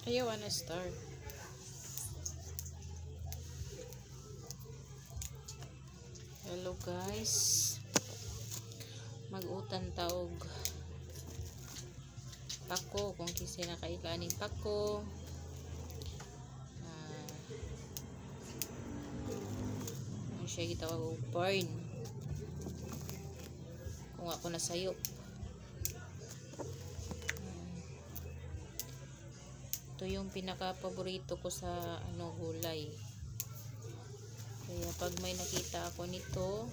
Ayaw na star. Hello guys. Mag-utan taog pako kung kisay nakaikaning pako. Ano siya gitawag og porn. Kung ako nasayo. Ito yung pinaka-paborito ko sa gulay. Kaya pag may nakita ako nito,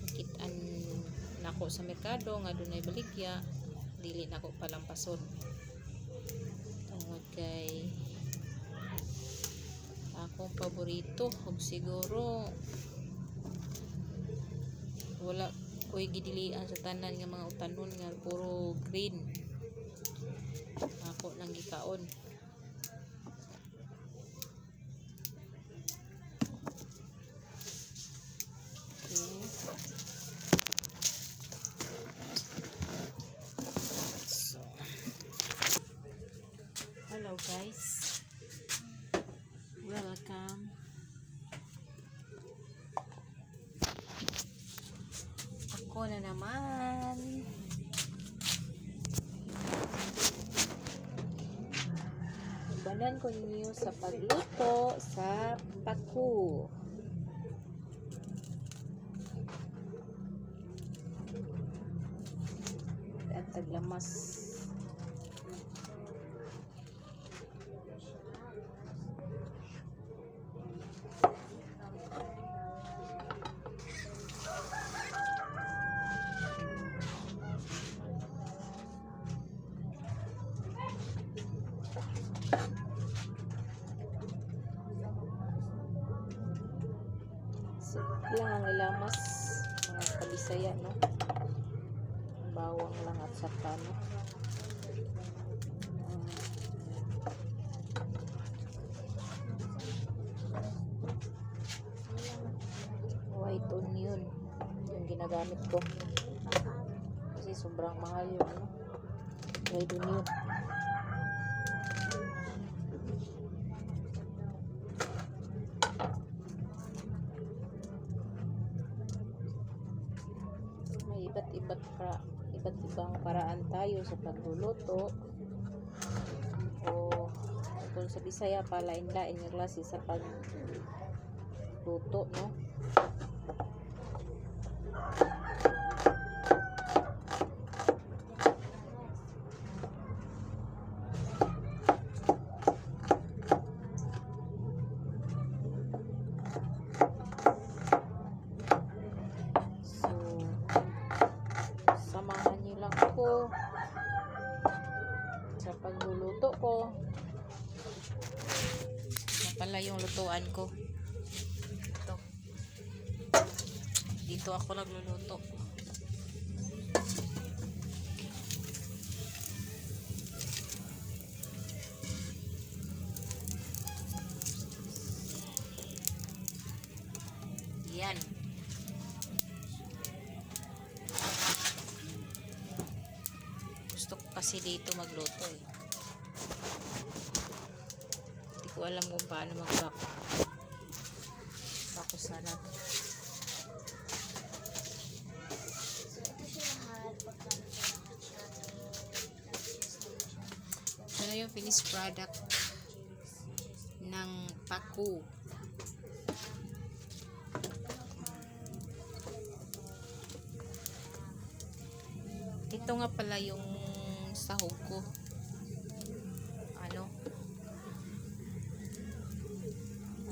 nakitaan nako sa merkado nga dunay baligya, dili nako palampason. Tungod kay akong paborito, ug siguro wala ko'y gidilian sa tanan nga mga utanon nga puro green. Ako nang gikaon. Okay. So, hello guys. Welcome. Ako na naman. Banan ko ninyo sa pagluto sa paku. At taglamas. Lang ang ilamas, mga kabisaya, no? Bawang lang at saka, no? White onion yung ginagamit ko kasi sobrang mahal yung white onion. Iba't ibang paraan tayo sa pagluluto, o kung sa Bisaya palain-lain ng klase sa pagluto, no? Ko sa pagluluto ko na pala yung lutuan ko dito ako nagluluto. Yan. Gusto ko kasi dito magluto eh. Hindi ko alam kung paano magbako. Bako sana. Ano yung finished product ng paku. Ito nga pala yung sahog ko.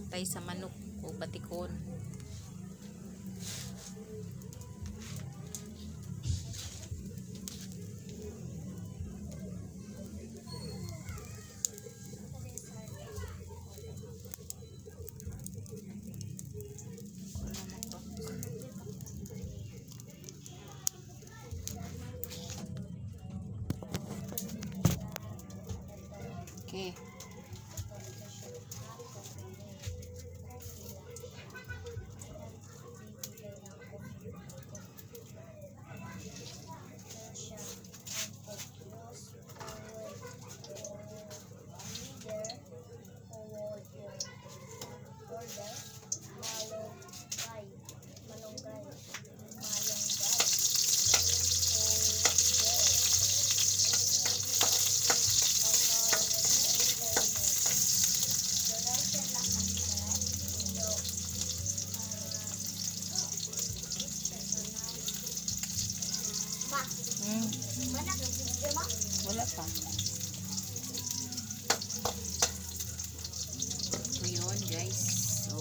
Patay sa manok o batikon. Okay. pa. So, yun guys. So,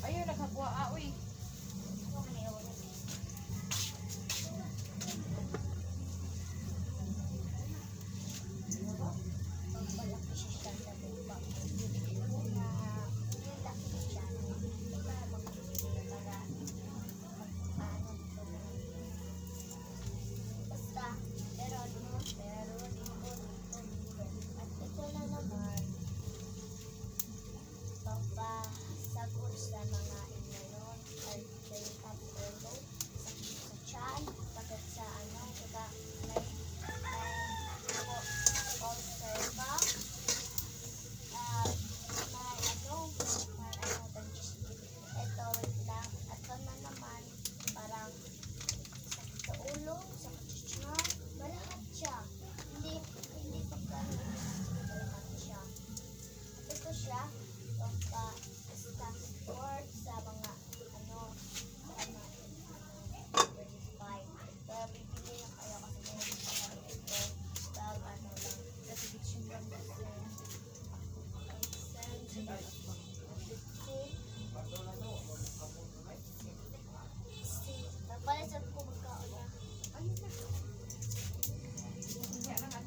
ayun, nagkagwa uy. Sagot sa mga inayon ay delikap ulo sa tiyan, bakit sa ano, kaya may observa, may ito, wait lang, at na naman, parang sakit sa ulo, sakit sa tiyan, malahat siya, hindi pagkaroon, malahat siya. Ito siya, word sa mga verify. Kaya bibili na kayo kasi ito pag lang restriction lang nagpalisap ko magkaon na. Ayun na. Hindi lang at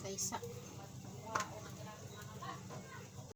kaysa